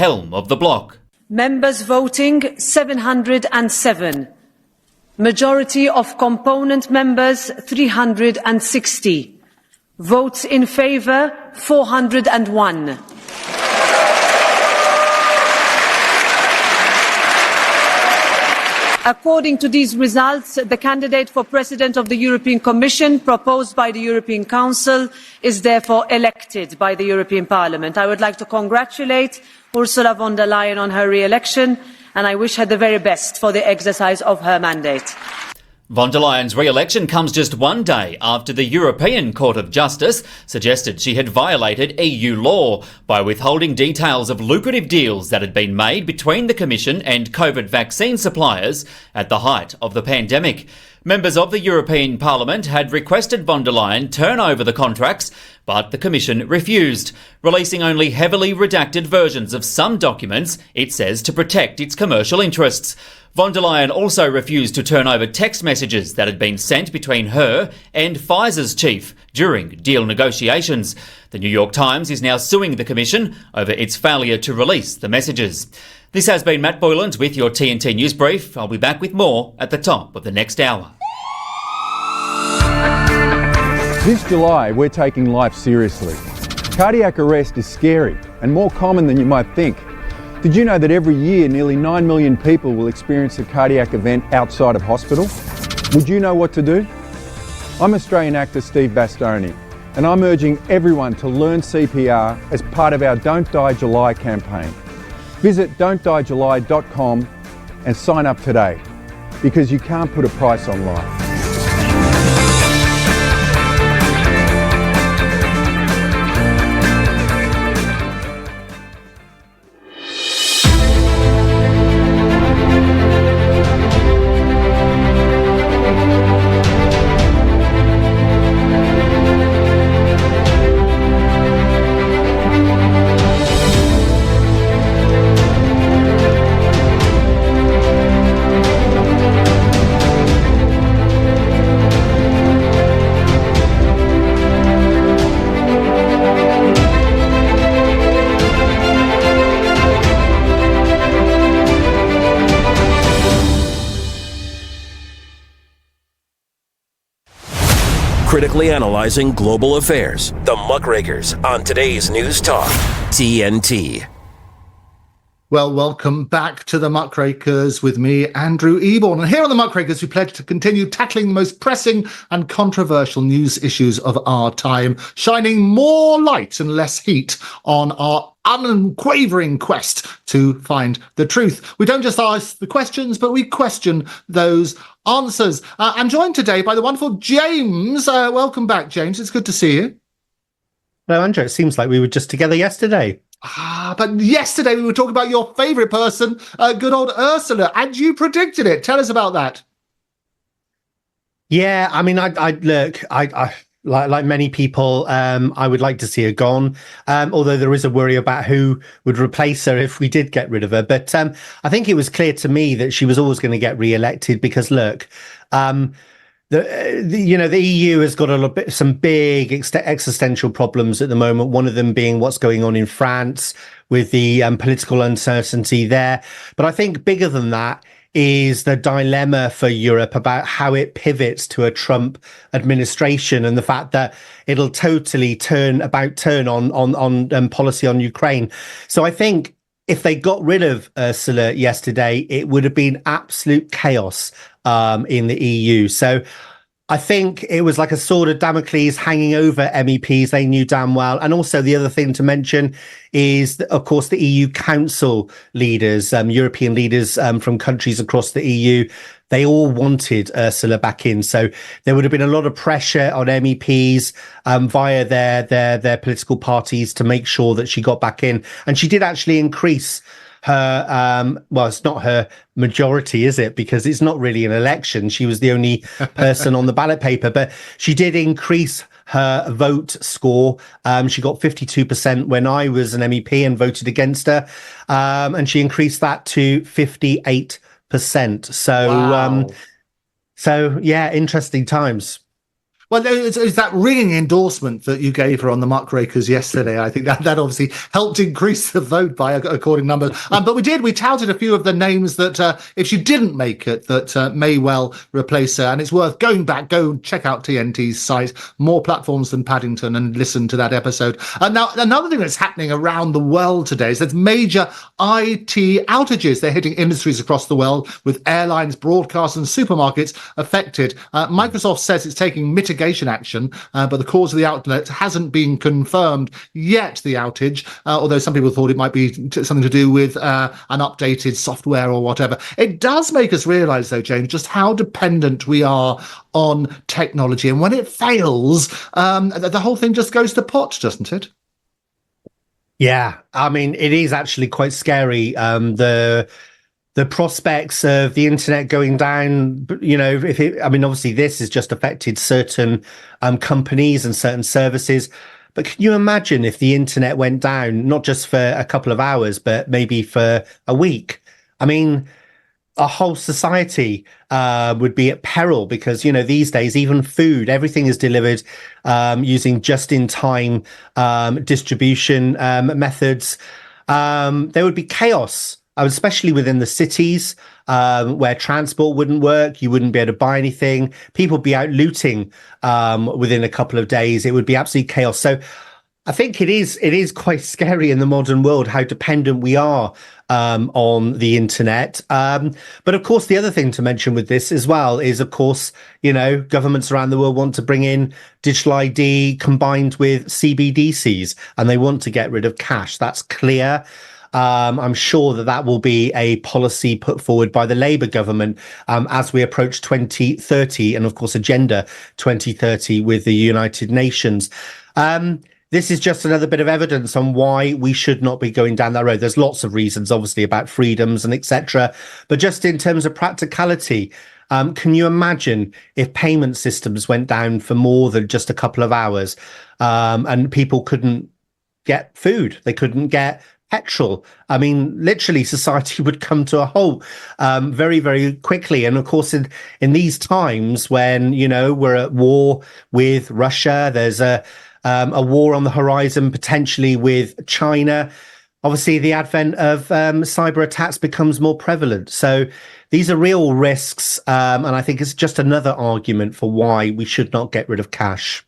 helm of the bloc. Members voting 707. Majority of component members 360. Votes in favour 401. According to these results, the candidate for President of the European Commission proposed by the European Council is therefore elected by the European Parliament. I would like to congratulate Ursula von der Leyen on her re-election, and I wish her the very best for the exercise of her mandate. Von der Leyen's re-election comes just one day after the European Court of Justice suggested she had violated EU law by withholding details of lucrative deals that had been made between the Commission and COVID vaccine suppliers at the height of the pandemic. Members of the European Parliament had requested von der Leyen turn over the contracts, but the Commission refused, releasing only heavily redacted versions of some documents it says to protect its commercial interests. Von der Leyen also refused to turn over text messages that had been sent between her and Pfizer's chief during deal negotiations. The New York Times is now suing the Commission over its failure to release the messages. This has been Matt Boyland with your TNT News Brief. I'll be back with more at the top of the next hour. This July, we're taking life seriously. Cardiac arrest is scary and more common than you might think. Did you know that every year nearly 9 million people will experience a cardiac event outside of hospital? Would you know what to do? I'm Australian actor Steve Bastoni, and I'm urging everyone to learn CPR as part of our Don't Die July campaign. Visit don'tdiejuly.com and sign up today, because you can't put a price on life. Critically analyzing global affairs. The Muckrakers on today's News Talk, TNT. Well, welcome back to the Muckrakers with me, Andrew Eborn. And here on the Muckrakers, we pledge to continue tackling the most pressing and controversial news issues of our time, shining more light and less heat on our unwavering quest to find the truth. We don't just ask the questions, but we question those answers. I'm joined today by the wonderful James. Welcome back, James. It's good to see you. Hello, Andrew. It seems like we were just together yesterday. But yesterday we were talking about your favourite person, good old Ursula, and you predicted it. Tell us about that. Yeah, I mean, I like many people, I would like to see her gone. Although there is a worry about who would replace her if we did get rid of her. But I think it was clear to me that she was always going to get re-elected because, look, the EU has got some big existential problems at the moment. One of them being what's going on in France with the political uncertainty there. But I think bigger than that is the dilemma for Europe about how it pivots to a Trump administration and the fact that it'll totally turn on policy on Ukraine. So I think if they got rid of Ursula yesterday, it would have been absolute chaos in the EU. So I think it was like a sword of Damocles hanging over MEPs. They knew damn well. And also the other thing to mention is, that, of course, the EU Council leaders, European leaders from countries across the EU, they all wanted Ursula back in. So there would have been a lot of pressure on MEPs via their political parties to make sure that she got back in. And she did actually increase her, well, it's not her majority, is it? Because it's not really an election. She was the only person on the ballot paper, but she did increase her vote score. She got 52% when I was an MEP and voted against her. And she increased that to 58%. So, wow. So yeah, interesting times. Well, it's that ringing endorsement that you gave her on the Muckrakers yesterday. I think that obviously helped increase the vote by according numbers. But we touted a few of the names that if she didn't make it, that may well replace her. And it's worth go and check out TNT's site, more platforms than Paddington, and listen to that episode. Now, another thing that's happening around the world today is there's major IT outages. They're hitting industries across the world, with airlines, broadcasters, and supermarkets affected. Microsoft says it's taking mitigation action, but the cause of the outlet hasn't been confirmed yet, the outage, although some people thought it might be something to do with an updated software or whatever. It does make us realise, though, James, just how dependent we are on technology. And when it fails, the whole thing just goes to pot, doesn't it? Yeah, I mean, it is actually quite scary. The prospects of the internet going down, obviously this has just affected certain companies and certain services. But can you imagine if the internet went down, not just for a couple of hours, but maybe for a week? I mean, a whole society would be at peril because, these days, even food, everything is delivered using just-in-time distribution methods. There would be chaos, especially within the cities where transport wouldn't work. You wouldn't be able to buy anything. People would be out looting within a couple of days. It would be absolute chaos. So I think it is quite scary in the modern world how dependent we are on the internet. But of course, the other thing to mention with this as well is, of course, governments around the world want to bring in digital ID combined with CBDCs, and they want to get rid of cash. That's clear. I'm sure that will be a policy put forward by the Labour government as we approach 2030 and, of course, Agenda 2030 with the United Nations. This is just another bit of evidence on why we should not be going down that road. There's lots of reasons, obviously, about freedoms and etc. But just in terms of practicality, can you imagine if payment systems went down for more than just a couple of hours and people couldn't get food? They couldn't get petrol. I mean, literally, society would come to a halt very, very quickly. And of course, in these times when, we're at war with Russia, there's a war on the horizon, potentially with China. Obviously, the advent of cyber attacks becomes more prevalent. So these are real risks. And I think it's just another argument for why we should not get rid of cash.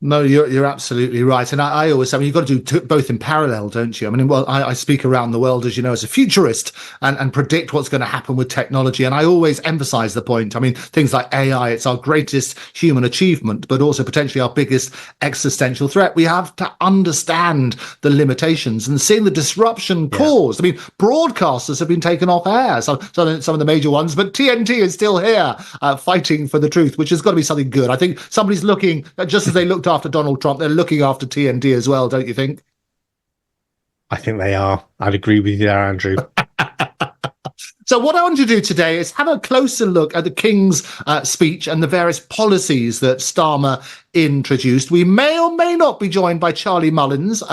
No, you're absolutely right. And I always say, you've got to do both in parallel, don't you? I mean, I speak around the world, as you know, as a futurist and predict what's going to happen with technology. And I always emphasize the point. I mean, things like AI, it's our greatest human achievement, but also potentially our biggest existential threat. We have to understand the limitations and seeing the disruption caused. I mean, broadcasters have been taken off air, some of the major ones, but TNT is still here fighting for the truth, which has got to be something good. I think somebody's looking, just as they looked after Donald Trump, they're looking after TNT as well, don't you think? I think they are. I'd agree with you there, Andrew. So what I want to do today is have a closer look at the King's speech and the various policies that Starmer introduced. We may or may not be joined by Charlie Mullins,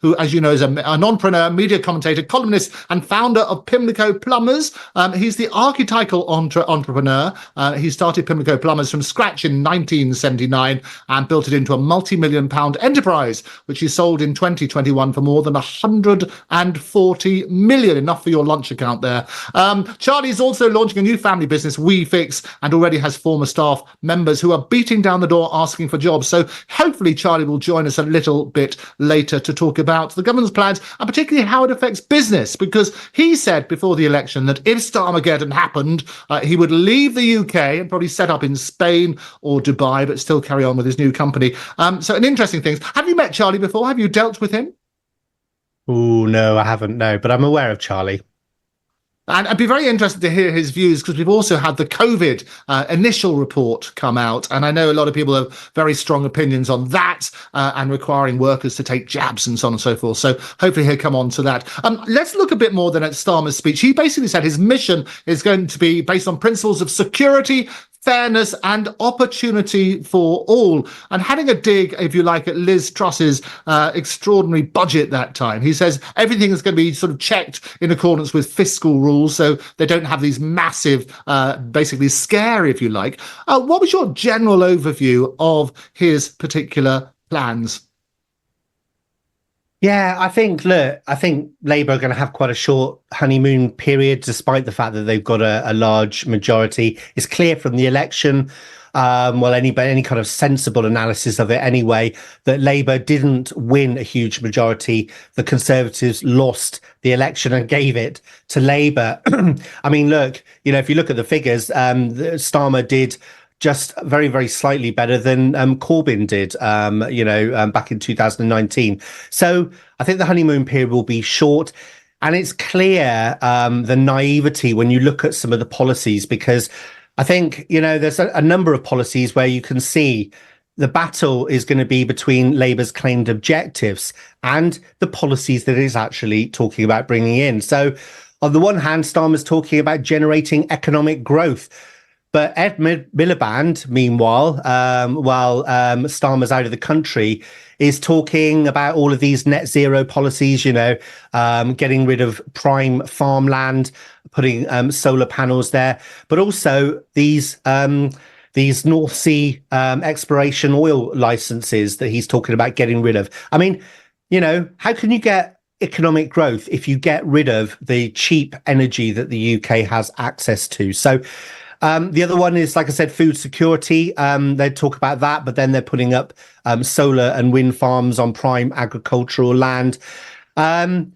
who, as you know, is an entrepreneur, media commentator, columnist, and founder of Pimlico Plumbers. He's the archetypal entrepreneur. He started Pimlico Plumbers from scratch in 1979 and built it into a multi-million-pound enterprise, which he sold in 2021 for more than 140 million. Enough for your lunch account there. Charlie's also launching a new family business, WeFix, and already has former staff members who are beating down the door asking for jobs. So hopefully Charlie will join us a little bit later to talk about the government's plans and particularly how it affects business, because he said before the election that if Starmageddon happened, he would leave the UK and probably set up in Spain or Dubai, but still carry on with his new company. So an interesting thing. Have you met Charlie before? Have you dealt with him? Oh, no, I haven't, no, but I'm aware of Charlie. And I'd be very interested to hear his views, because we've also had the COVID initial report come out. And I know a lot of people have very strong opinions on that and requiring workers to take jabs and so on and so forth. So hopefully he'll come on to that. Let's look a bit more than at Starmer's speech. He basically said his mission is going to be based on principles of security, fairness and opportunity for all. And having a dig, if you like, at Liz Truss's extraordinary budget that time. He says everything is going to be sort of checked in accordance with fiscal rules, so they don't have these massive, basically scare, if you like. What was your general overview of his particular plans? Yeah, I think Labour are going to have quite a short honeymoon period, despite the fact that they've got a large majority. It's clear from the election, any kind of sensible analysis of it anyway, that Labour didn't win a huge majority. The Conservatives lost the election and gave it to Labour. I mean, look, if you look at the figures, Starmer did just very, very slightly better than Corbyn did, back in 2019. So I think the honeymoon period will be short. And it's clear the naivety when you look at some of the policies, because I think, there's a number of policies where you can see the battle is going to be between Labour's claimed objectives and the policies that it is actually talking about bringing in. So on the one hand, Starmer's talking about generating economic growth. But Ed Miliband, meanwhile, while Starmer's out of the country, is talking about all of these net zero policies, getting rid of prime farmland, putting solar panels there, but also these North Sea exploration oil licenses that he's talking about getting rid of. I mean, how can you get economic growth if you get rid of the cheap energy that the UK has access to? So the other one is, like I said, food security. They talk about that, but then they're putting up solar and wind farms on prime agricultural land. And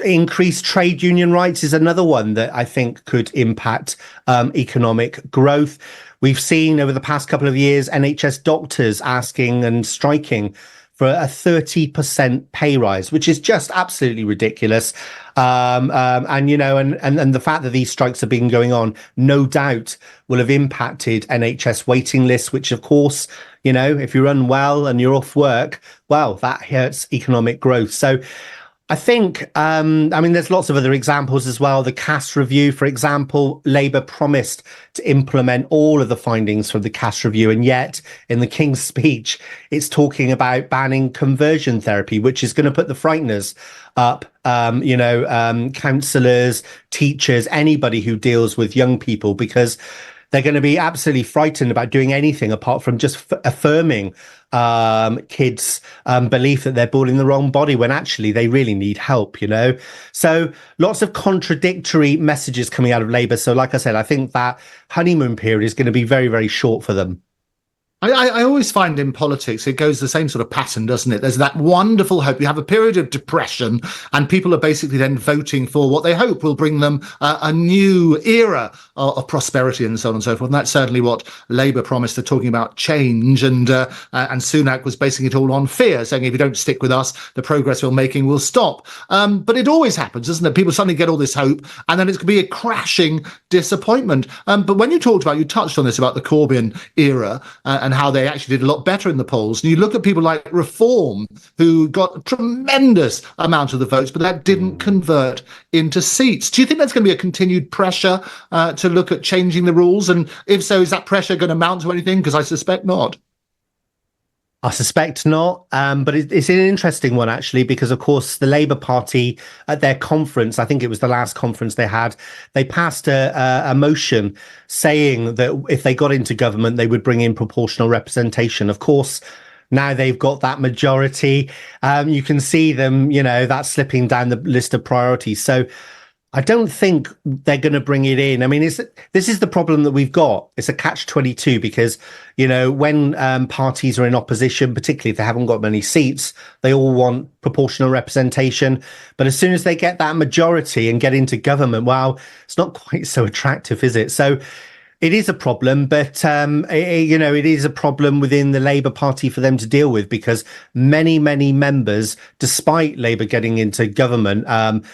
increased trade union rights is another one that I think could impact economic growth. We've seen over the past couple of years NHS doctors asking and striking for a 30% pay rise, which is just absolutely ridiculous. And the fact that these strikes have been going on, no doubt will have impacted NHS waiting lists, which of course, if you're unwell and you're off work, well, that hurts economic growth. So I think, there's lots of other examples as well. The Cass review, for example, Labour promised to implement all of the findings from the Cass review. And yet in the King's speech, it's talking about banning conversion therapy, which is going to put the frighteners up, counsellors, teachers, anybody who deals with young people, because they're going to be absolutely frightened about doing anything apart from just affirming kids' belief that they're born in the wrong body when actually they really need help, So lots of contradictory messages coming out of Labour. So like I said, I think that honeymoon period is going to be very, very short for them. I always find in politics, it goes the same sort of pattern, doesn't it? There's that wonderful hope. You have a period of depression and people are basically then voting for what they hope will bring them a new era of prosperity and so on and so forth. And that's certainly what Labour promised. They're talking about change, and Sunak was basing it all on fear, saying if you don't stick with us, the progress we're making will stop. But it always happens, doesn't it? People suddenly get all this hope and then it's going to be a crashing disappointment. But when you touched on this about the Corbyn era, and how they actually did a lot better in the polls. And you look at people like Reform, who got a tremendous amount of the votes, but that didn't convert into seats. Do you think there's going to be a continued pressure to look at changing the rules? And if so, is that pressure going to amount to anything? Because I suspect not. I suspect not, but it's an interesting one, actually, because, of course, the Labour Party at their conference, I think it was the last conference they had, they passed a motion saying that if they got into government, they would bring in proportional representation. Of course, now they've got that majority. You can see them, that's slipping down the list of priorities. So I don't think they're going to bring it in. I mean, this is the problem that we've got. It's a catch-22 because, when parties are in opposition, particularly if they haven't got many seats, they all want proportional representation. But as soon as they get that majority and get into government, well, it's not quite so attractive, is it? So it is a problem, but, it is a problem within the Labour Party for them to deal with, because many, many members, despite Labour getting into government,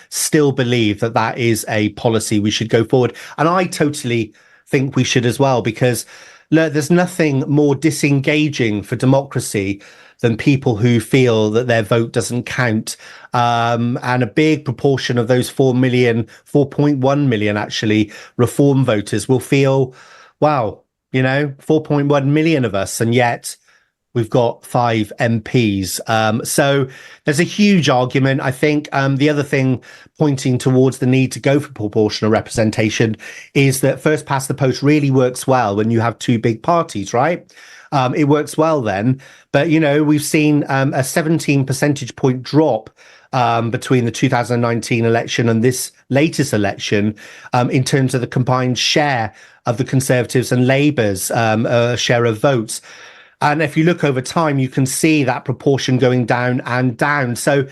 still believe that that is a policy we should go forward. And I totally think we should as well, because look, there's nothing more disengaging for democracy than people who feel that their vote doesn't count. And a big proportion of those 4.1 million actually reform voters will feel, wow, 4.1 million of us, and yet we've got 5 MPs. So there's a huge argument. I think the other thing pointing towards the need to go for proportional representation is that first past the post really works well when you have 2 big parties, right? It works well then. But, we've seen a 17 percentage point drop between the 2019 election and this latest election in terms of the combined share of the Conservatives and Labour's share of votes. And if you look over time, you can see that proportion going down and down. So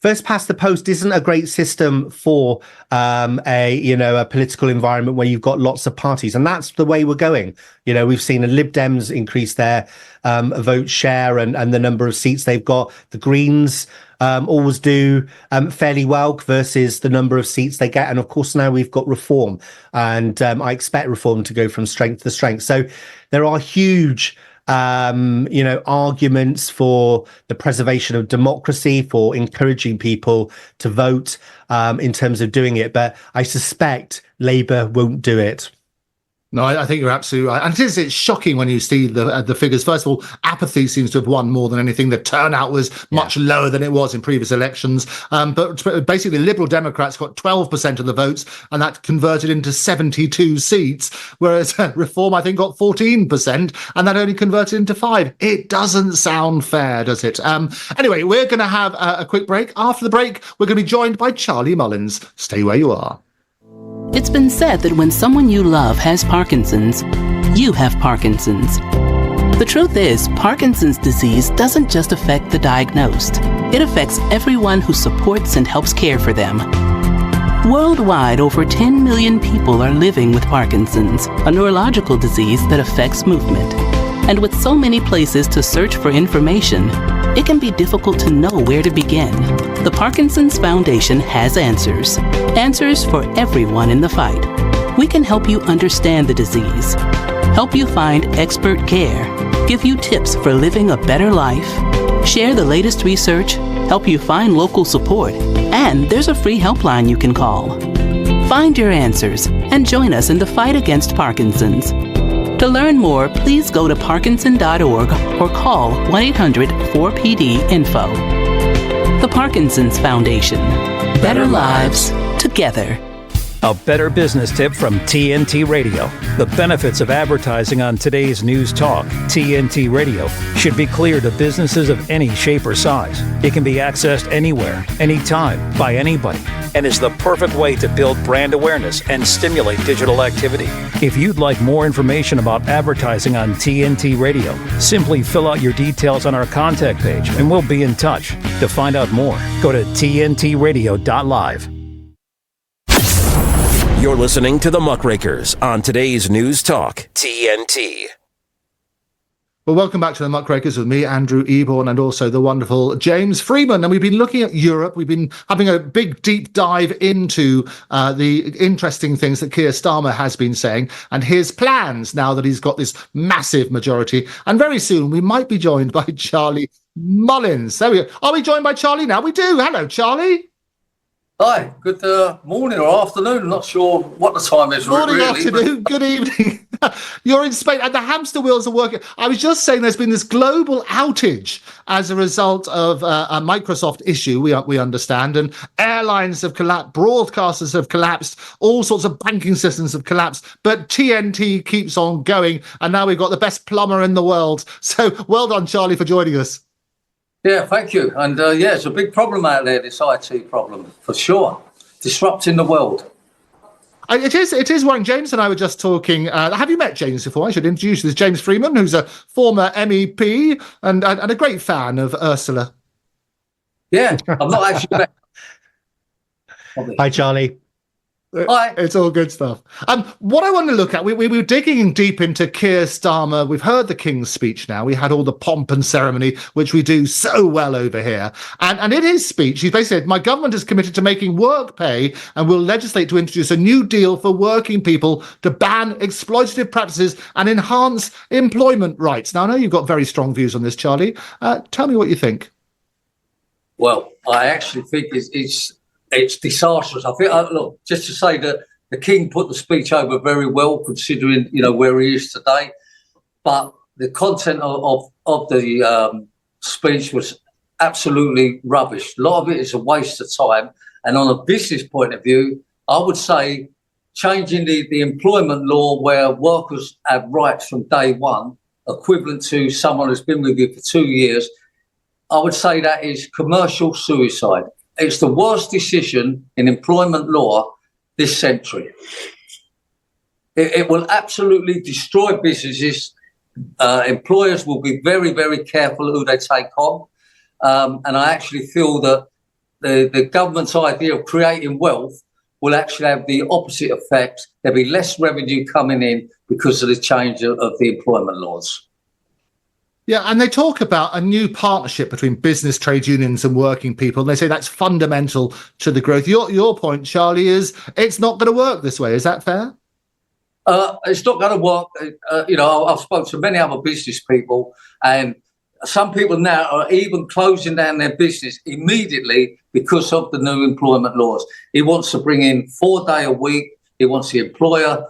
first past the post isn't a great system for a political environment where you've got lots of parties. And that's the way we're going. We've seen the Lib Dems increase their vote share and the number of seats they've got. The Greens always do fairly well versus the number of seats they get. And of course, now we've got Reform. And I expect Reform to go from strength to strength. So there are huge arguments for the preservation of democracy, for encouraging people to vote in terms of doing it. But I suspect Labour won't do it. No, I think you're absolutely right. And it's shocking when you see the figures. First of all, apathy seems to have won more than anything. The turnout was much lower than it was in previous elections. But basically, Liberal Democrats got 12% of the votes, and that converted into 72 seats, whereas Reform, I think, got 14%, and that only converted into 5. It doesn't sound fair, does it? Anyway, we're going to have a quick break. After the break, we're going to be joined by Charlie Mullins. Stay where you are. It's been said that when someone you love has Parkinson's, you have Parkinson's. The truth is, Parkinson's disease doesn't just affect the diagnosed. It affects everyone who supports and helps care for them. Worldwide, over 10 million people are living with Parkinson's, a neurological disease that affects movement. And with so many places to search for information, it can be difficult to know where to begin. The Parkinson's Foundation has answers. Answers for everyone in the fight. We can help you understand the disease, help you find expert care, give you tips for living a better life, share the latest research, help you find local support, and there's a free helpline you can call. Find your answers and join us in the fight against Parkinson's. To learn more, please go to parkinson.org or call 1-800-4PD-INFO. The Parkinson's Foundation. Better lives together. A better business tip from TNT Radio. The benefits of advertising on today's news talk, TNT Radio, should be clear to businesses of any shape or size. It can be accessed anywhere, anytime, by anybody, and is the perfect way to build brand awareness and stimulate digital activity. If you'd like more information about advertising on TNT Radio, simply fill out your details on our contact page and we'll be in touch. To find out more, go to tntradio.live. You're listening to the Muckrakers on today's News Talk, TNT. Well, welcome back to the Muckrakers with me, Andrew Eborn, and also the wonderful James Freeman. And we've been looking at Europe. We've been having a big, deep dive into the interesting things that Keir Starmer has been saying and his plans now that he's got this massive majority. And very soon we might be joined by Charlie Mullins. There we go. Are we joined by Charlie now? We do. Hello, Charlie. Hi, good morning or afternoon. I'm not sure what the time is. Morning, really, afternoon, good evening. You're in Spain and the hamster wheels are working. I was just saying there's been this global outage as a result of a Microsoft issue, we understand, and airlines have collapsed, broadcasters have collapsed, all sorts of banking systems have collapsed, but TNT keeps on going, and now we've got the best plumber in the world. So well done, Charlie, for joining us. Yeah, thank you. And it's a big problem out there, this IT problem, for sure. Disrupting the world. It is worrying. James and I were just talking. Have you met James before? I should introduce you. This is James Freeman, who's a former MEP and a great fan of Ursula. Yeah, I'm not actually met. Hi, Charlie. Hi. It's all good stuff. What I want to look at, we were digging deep into Keir Starmer. We've heard the King's speech now. We had all the pomp and ceremony, which we do so well over here. And in his speech, he basically said, my government is committed to making work pay and will legislate to introduce a new deal for working people to ban exploitative practices and enhance employment rights. Now, I know you've got very strong views on this, Charlie. Tell me what you think. Well, I actually think it's disastrous. I think, look, just to say that the King put the speech over very well, considering where he is today. But the content of the speech was absolutely rubbish. A lot of it is a waste of time. And on a business point of view, I would say changing the employment law where workers have rights from day one, equivalent to someone who's been with you for 2 years, I would say that is commercial suicide. It's the worst decision in employment law this century. It will absolutely destroy businesses. Employers will be very, very careful who they take on. And I actually feel that the government's idea of creating wealth will actually have the opposite effect. There'll be less revenue coming in because of the change of the employment laws. Yeah, and they talk about a new partnership between business, trade unions and working people. And they say that's fundamental to the growth. Your point, Charlie, is it's not going to work this way. Is that fair? It's not going to work. I've spoken to many other business people, and some people now are even closing down their business immediately because of the new employment laws. He wants to bring in 4 days a week. He wants the employee,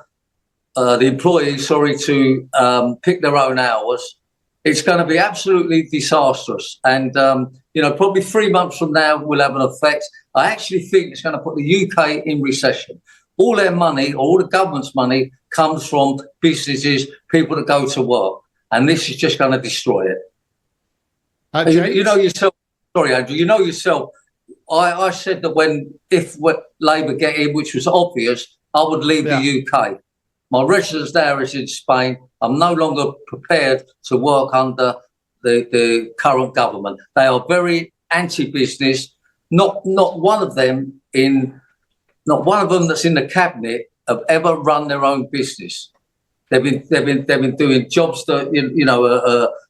to pick their own hours. It's going to be absolutely disastrous. And, probably 3 months from now will have an effect. I actually think it's going to put the UK in recession. All their money, all the government's money comes from businesses, people that go to work. And this is just going to destroy it. You know yourself, sorry, Andrew, you know yourself, I said that if Labour get in, which was obvious, I would leave the UK. My residence there is in Spain. I'm no longer prepared to work under the current government. They are very anti-business. Not one of them that's in the cabinet have ever run their own business. They've been doing jobs that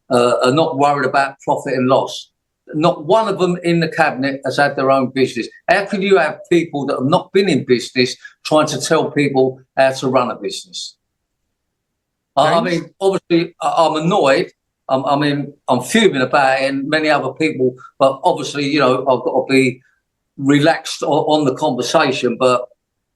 are not worried about profit and loss. Not one of them in the cabinet has had their own business. How can you have people that have not been in business trying to tell people how to run a business? I mean, obviously, I'm annoyed. I'm fuming about it, and many other people. But obviously, I've got to be relaxed on the conversation. But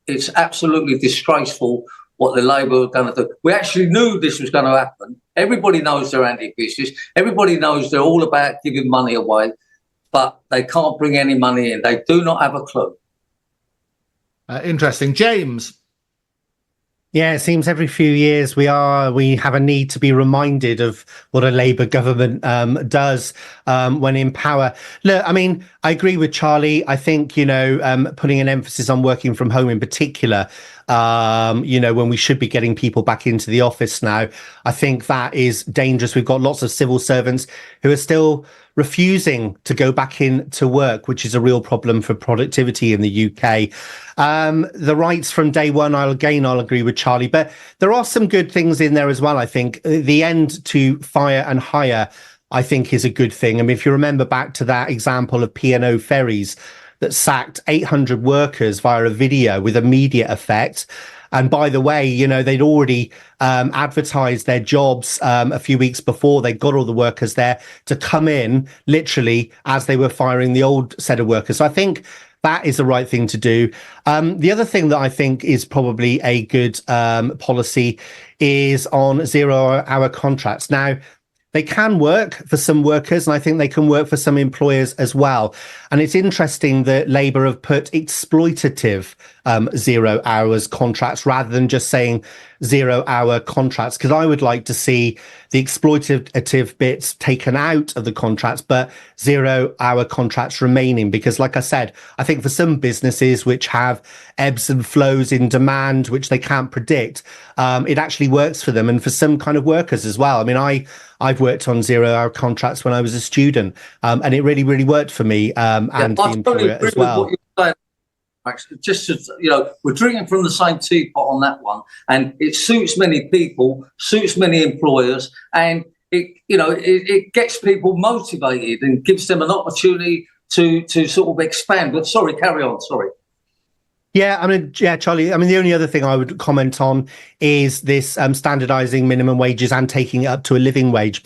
it's absolutely disgraceful what the Labour are going to do. We actually knew this was going to happen. Everybody knows they're anti-business. Everybody knows they're all about giving money away, but they can't bring any money in. They do not have a clue. Interesting. James. Yeah, it seems every few years we have a need to be reminded of what a Labour government does when in power. Look, I mean, I agree with Charlie. I think, putting an emphasis on working from home in particular, when we should be getting people back into the office now, I think that is dangerous. We've got lots of civil servants who are still refusing to go back into work, which is a real problem for productivity in the UK. The rights from day one, I'll agree with Charlie, but there are some good things in there as well. I think the end to fire and hire, I think, is a good thing. I mean, if you remember back to that example of P&O Ferries that sacked 800 workers via a video with immediate effect. And by the way, they'd already advertised their jobs a few weeks before. They got all the workers there to come in literally as they were firing the old set of workers. So I think that is the right thing to do. The other thing that I think is probably a good policy is on 0-hour contracts. Now, they can work for some workers, and I think they can work for some employers as well. And it's interesting that Labour have put exploitative 0 hours contracts rather than just saying 0-hour contracts, because I would like to see the exploitative bits taken out of the contracts, but 0-hour contracts remaining. Because like I said, I think for some businesses which have ebbs and flows in demand, which they can't predict, it actually works for them, and for some kind of workers as well. I mean, I've worked on 0-hour contracts when I was a student, and it really, really worked for me and the employer as well. just to, we're drinking from the same teapot on that one, and it suits many people, suits many employers, and it gets people motivated and gives them an opportunity to sort of expand. But sorry, carry on. Sorry. Yeah, Charlie, the only other thing I would comment on is this standardizing minimum wages and taking it up to a living wage.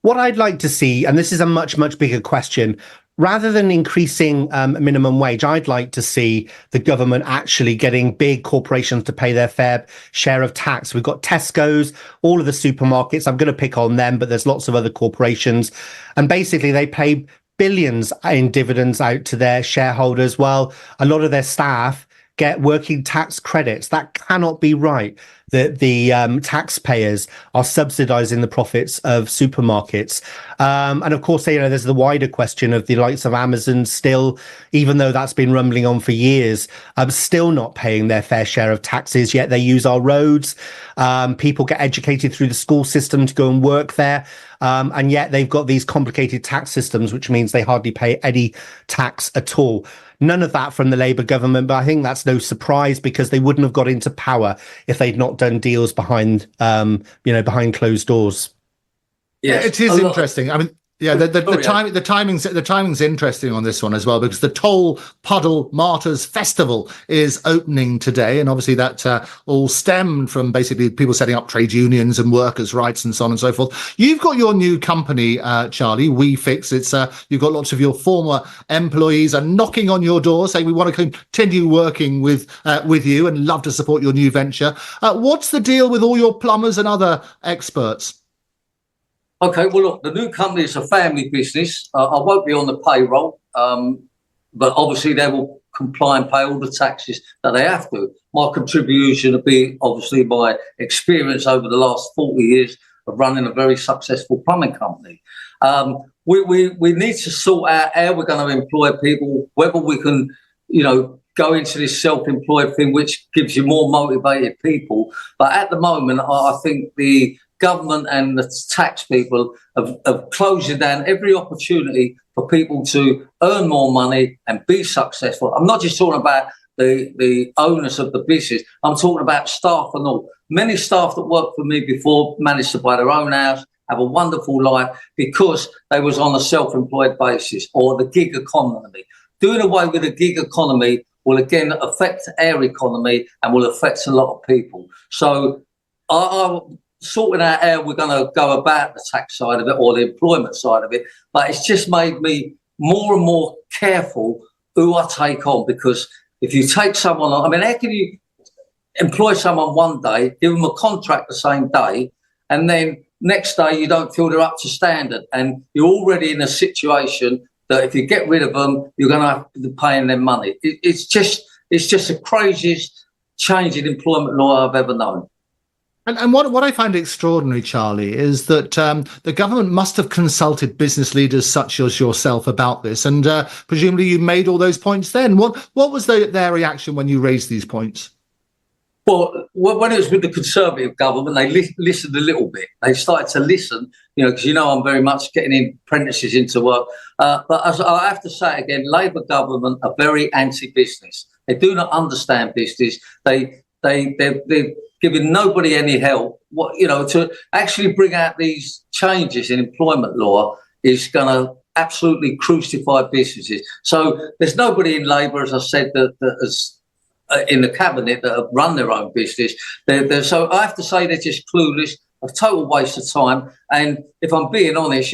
What I'd like to see, and this is a much, much bigger question, rather than increasing minimum wage, I'd like to see the government actually getting big corporations to pay their fair share of tax. We've got Tesco's, all of the supermarkets. I'm going to pick on them, but there's lots of other corporations. And basically, they pay billions in dividends out to their shareholders, while a lot of their staff get working tax credits. That cannot be right, that the taxpayers are subsidizing the profits of supermarkets. And of course, there's the wider question of the likes of Amazon still, even though that's been rumbling on for years, still not paying their fair share of taxes, yet they use our roads. People get educated through the school system to go and work there. And yet they've got these complicated tax systems, which means they hardly pay any tax at all. None of that from the Labour government, but I think that's no surprise because they wouldn't have got into power if they'd not done deals behind closed doors. Yeah, it is interesting. The timing's interesting on this one as well, because the Toll Puddle Martyrs Festival is opening today, and obviously that all stemmed from basically people setting up trade unions and workers' rights and so on and so forth. You've got your new company, Charlie, WeFix. It's you've got lots of your former employees are knocking on your door saying we want to continue working with you and love to support your new venture. What's the deal with all your plumbers and other experts? Okay, well, look, the new company is a family business. I won't be on the payroll, but obviously they will comply and pay all the taxes that they have to. My contribution will be obviously my experience over the last 40 years of running a very successful plumbing company. We need to sort out how we're going to employ people, whether we can, go into this self-employed thing, which gives you more motivated people. But at the moment, I think the government and the tax people have closed down every opportunity for people to earn more money and be successful. I'm not just talking about the owners of the business. I'm talking about staff and all. Many staff that worked for me before managed to buy their own house, have a wonderful life because they was on a self-employed basis, or the gig economy. Doing away with the gig economy will again affect our economy and will affect a lot of people. So I'm sorting out how we're going to go about the tax side of it or the employment side of it, but it's just made me more and more careful who I take on, because if you take someone on, how can you employ someone one day, give them a contract the same day, and then next day you don't feel they're up to standard, and you're already in a situation that if you get rid of them, you're going to have to be paying them money. It's just the craziest change in employment law I've ever known. And what I find extraordinary, Charlie, is that the government must have consulted business leaders such as yourself about this, and presumably you made all those points then. What was their reaction when you raised these points? Well, when it was with the Conservative government, they listened a little bit. They started to listen, because I'm very much getting apprentices into work. But as I have to say again, Labour government are very anti-business. They do not understand business. They're giving nobody any help. To actually bring out these changes in employment law is going to absolutely crucify businesses. So there's nobody in Labour, as I said, that has in the cabinet that have run their own business. So I have to say they're just clueless, a total waste of time. And if I'm being honest,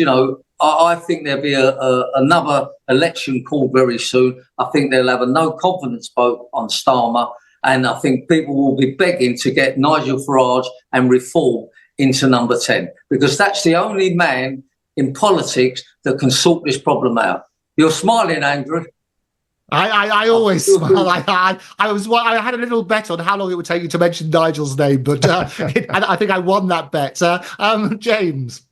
I think there'll be another election called very soon. I think they'll have a no confidence vote on Starmer. And I think people will be begging to get Nigel Farage and Reform into number 10, because that's the only man in politics that can sort this problem out. You're smiling, Andrew. I always smile. I had a little bet on how long it would take you to mention Nigel's name, but I think I won that bet. James.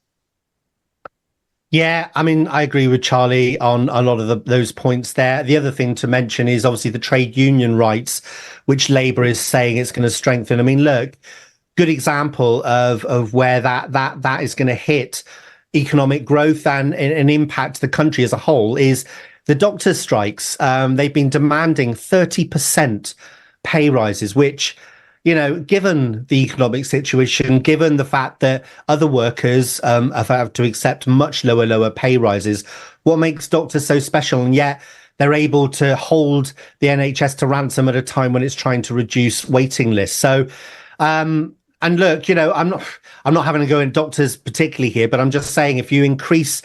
Yeah, I agree with Charlie on a lot of those points there. The other thing to mention is obviously the trade union rights, which Labour is saying it's going to strengthen. Look, good example of where that is going to hit economic growth and impact the country as a whole is the doctors' strikes, they've been demanding 30% pay rises, which, you know, given the economic situation, given the fact that other workers have had to accept much lower pay rises, what makes doctors so special? And yet they're able to hold the NHS to ransom at a time when it's trying to reduce waiting lists. So, and look, you know, I'm not having to go in doctors particularly here, but I'm just saying if you increase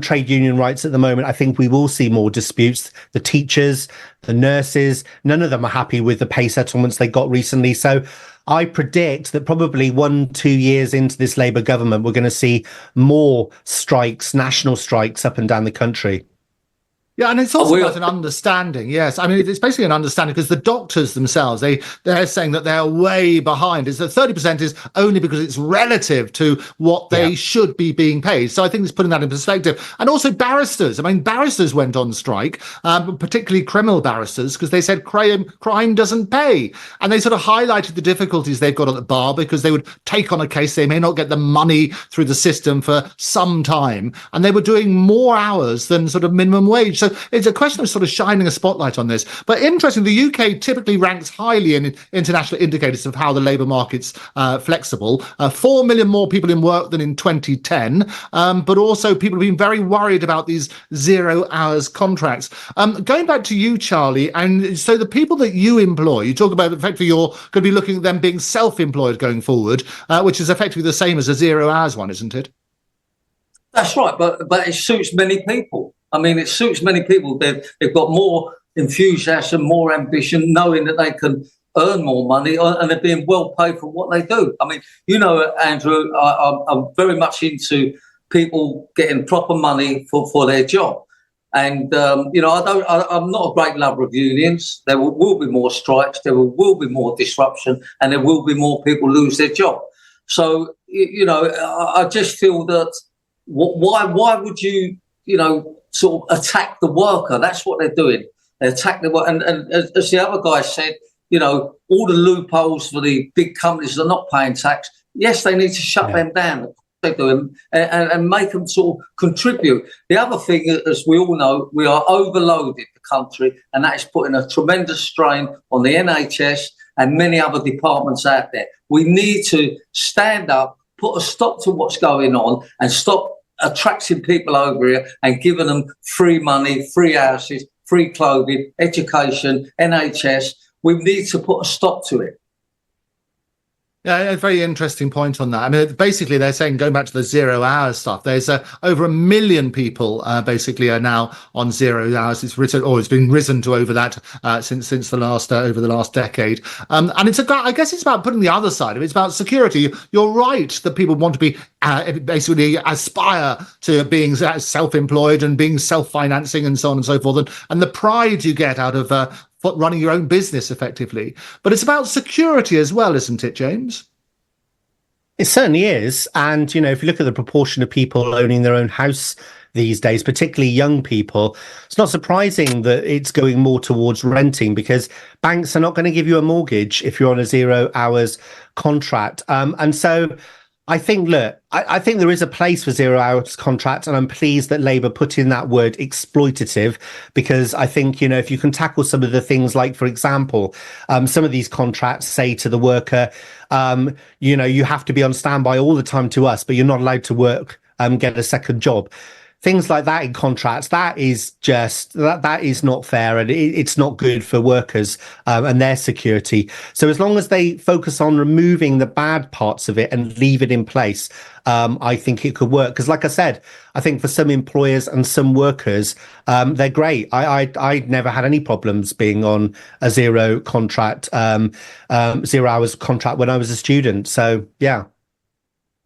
trade union rights at the moment, I think we will see more disputes. The teachers, the nurses, none of them are happy with the pay settlements they got recently. So I predict that probably 1-2 years into this Labour government, we're going to see more strikes, national strikes up and down the country. Yeah, and it's also about an understanding. Yes, I mean, it's basically an understanding because the doctors themselves, they're saying that they're way behind. Is that 30% is only because it's relative to what they should be being paid. So I think it's putting that in perspective. And also barristers. I mean, barristers went on strike, particularly criminal barristers, because they said crime doesn't pay. And they sort of highlighted the difficulties they've got at the bar because they would take on a case, they may not get the money through the system for some time, and they were doing more hours than sort of minimum wage. So it's a question of sort of shining a spotlight on this. But interestingly, the UK typically ranks highly in international indicators of how the labour market's flexible. 4 million more people in work than in 2010, but also people have been very worried about these 0 hours contracts. Going back to you, Charlie, and so the people that you employ, you talk about effectively you're going to be looking at them being self-employed going forward, which is effectively the same as a 0 hours one, isn't it? That's right, but it suits many people. I mean, it suits many people. They've got more enthusiasm, more ambition, knowing that they can earn more money, and they're being well paid for what they do. I mean, you know, Andrew, I'm very much into people getting proper money for their job. And, you know, I'm not a great lover of unions. There will be more strikes, there will be more disruption, and there will be more people lose their job. So, you know, I just feel that why would you, you know, sort of attack the worker? That's what they're doing. They attack the worker. And as the other guy said, you know, all the loopholes for the big companies that are not paying tax, yes, they need to shut them down. They do, and make them sort of contribute. The other thing, as we all know, we are overloaded the country, and that is putting a tremendous strain on the NHS and many other departments out there. We need to stand up, put a stop to what's going on, and stop attracting people over here and giving them free money, free houses, free clothing, education, NHS. We need to put a stop to it. Yeah, a very interesting point on that. I mean, basically, they're saying, going back to the 0 hours stuff, there's over 1 million people basically are now on 0 hours. It's been risen to over that since the last over the last decade. And it's I guess it's about putting the other side of it. It's about security. You're right that people want to be basically aspire to being self-employed and being self-financing and so on and so forth, and the pride you get out of running your own business effectively. But it's about security as well, isn't it, James? It certainly is. And, you know, if you look at the proportion of people owning their own house these days, particularly young people, it's not surprising that it's going more towards renting, because banks are not going to give you a mortgage if you're on a 0 hours contract. And so I think, look, I think there is a place for 0 hours contracts, and I'm pleased that Labour put in that word exploitative, because I think, you know, if you can tackle some of the things like, for example, some of these contracts say to the worker, you know, you have to be on standby all the time to us, but you're not allowed to work, get a second job. Things like that in contracts, that is just, that is not fair, and it's not good for workers and their security. So as long as they focus on removing the bad parts of it and leave it in place, I think it could work. Because like I said, I think for some employers and some workers, they're great. I never had any problems being on a 0 contract, 0 hours contract when I was a student. So, yeah.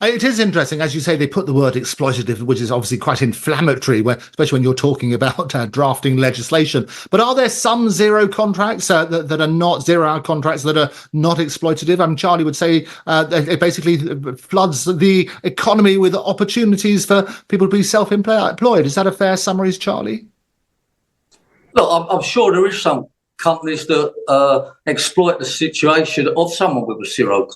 It is interesting, as you say, they put the word exploitative, which is obviously quite inflammatory, especially when you're talking about drafting legislation. But are there some 0 contracts that are not 0 hour contracts that are not exploitative? Charlie would say it basically floods the economy with opportunities for people to be self-employed. Is that a fair summary, Charlie? Look, I'm sure there is some companies that exploit the situation of someone with a 0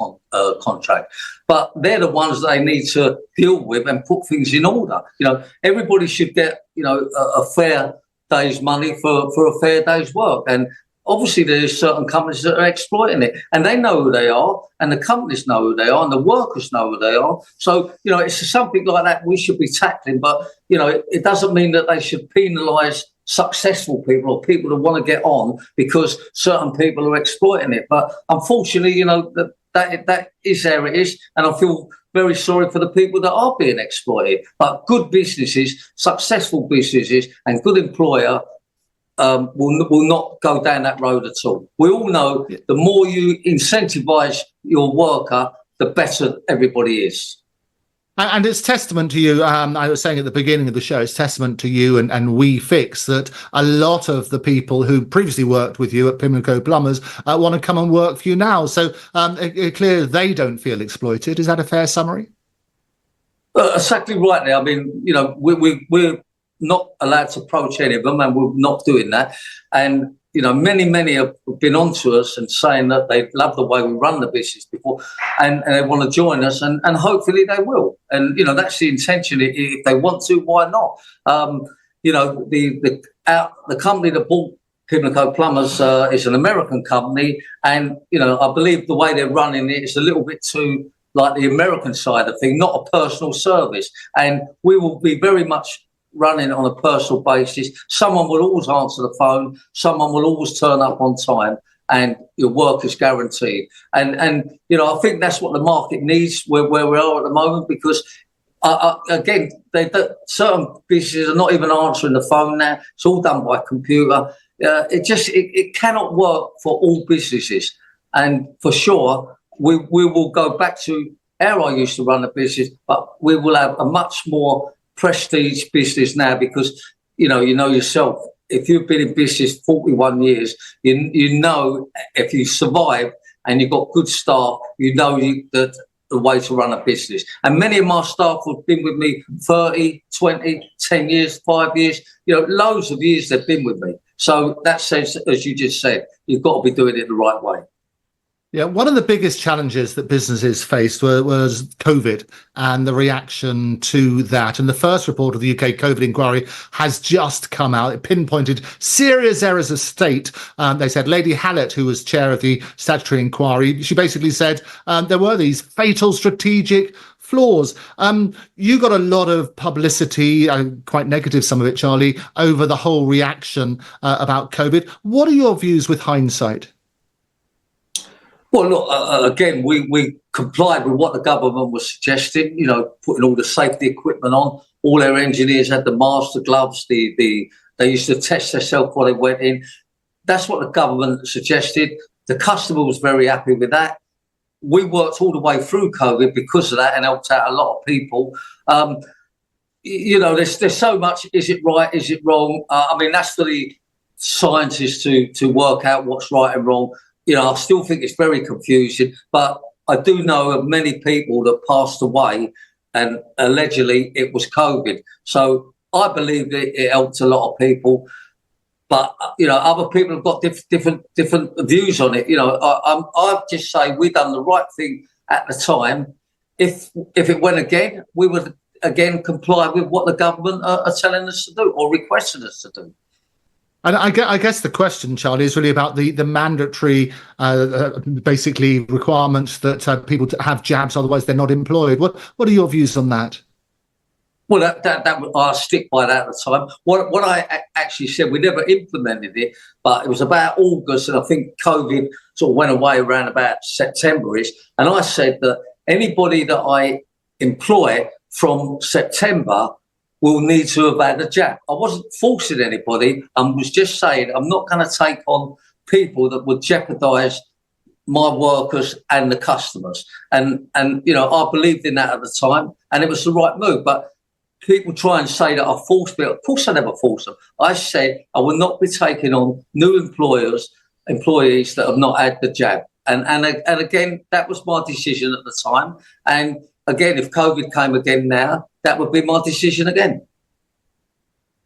contract, but they're the ones that they need to deal with and put things in order. You know, everybody should get, you know, a fair day's money for a fair day's work. And obviously there's certain companies that are exploiting it, and they know who they are, and the companies know who they are, and the workers know who they are. So, it's something like that we should be tackling, but, it doesn't mean that they should penalise successful people or people that want to get on because certain people are exploiting it. But unfortunately, that is how it is, and I feel very sorry for the people that are being exploited. But good businesses, successful businesses, and good employer will not go down that road at all. We all know the more you incentivise your worker, the better everybody is. And it's testament to you, I was saying at the beginning of the show, it's testament to you and We Fix that a lot of the people who previously worked with you at Pimlico Plumbers want to come and work for you now. So clearly they don't feel exploited. Is that a fair summary? Exactly right there. I mean, we're not allowed to approach any of them, and we're not doing that. And many have been on to us and saying that they love the way we run the business before, and they want to join us, and hopefully they will. And that's the intention. If they want to, why not? The company that bought Pimlico Plumbers is an American company, and I believe the way they're running it is a little bit too like the American side of things, not a personal service. And we will be very much running on a personal basis. Someone will always answer the phone. Someone will always turn up on time, and your work is guaranteed. And I think that's what the market needs where we are at the moment, because again, certain businesses are not even answering the phone now. It's all done by computer. It cannot work for all businesses. And for sure, we will go back to how I used to run the business, but we will have a much more prestige business now, because you know yourself, if you've been in business 41 years, you know if you survive and you've got good staff, that the way to run a business. And many of my staff have been with me 30, 20, 10 years, 5 years, loads of years they've been with me. So that says, as you just said, you've got to be doing it the right way. Yeah, one of the biggest challenges that businesses faced was COVID and the reaction to that. And the first report of the UK COVID inquiry has just come out. It pinpointed serious errors of state. They said Lady Hallett, who was chair of the statutory inquiry, she basically said there were these fatal strategic flaws. You got a lot of publicity, quite negative, some of it, Charlie, over the whole reaction about COVID. What are your views with hindsight? Well, look, again, we complied with what the government was suggesting, putting all the safety equipment on. All our engineers had the masks, the gloves, they used to test themselves before they went in. That's what the government suggested. The customer was very happy with that. We worked all the way through COVID because of that and helped out a lot of people. There's so much, is it right, is it wrong? I mean, that's for the scientists to work out what's right and wrong. I still think it's very confusing, but I do know of many people that passed away and allegedly it was COVID. So I believe that it helped a lot of people, but, other people have got different views on it. I just say we done the right thing at the time. If it went again, we would again comply with what the government are telling us to do or requesting us to do. And I guess the question, Charlie, is really about the mandatory, basically requirements that people have jabs, otherwise they're not employed. What are your views on that? Well, that I stick by that at the time. What I actually said, we never implemented it, but it was about August, and I think COVID sort of went away around about September-ish. And I said that anybody that I employ from September will need to have had a jab. I wasn't forcing anybody. I was just saying I'm not going to take on people that would jeopardise my workers and the customers. And I believed in that at the time, and it was the right move. But people try and say that I forced people. Of course I never forced them. I said I will not be taking on new employees that have not had the jab. And again, that was my decision at the time. And again, if COVID came again now, that would be my decision again.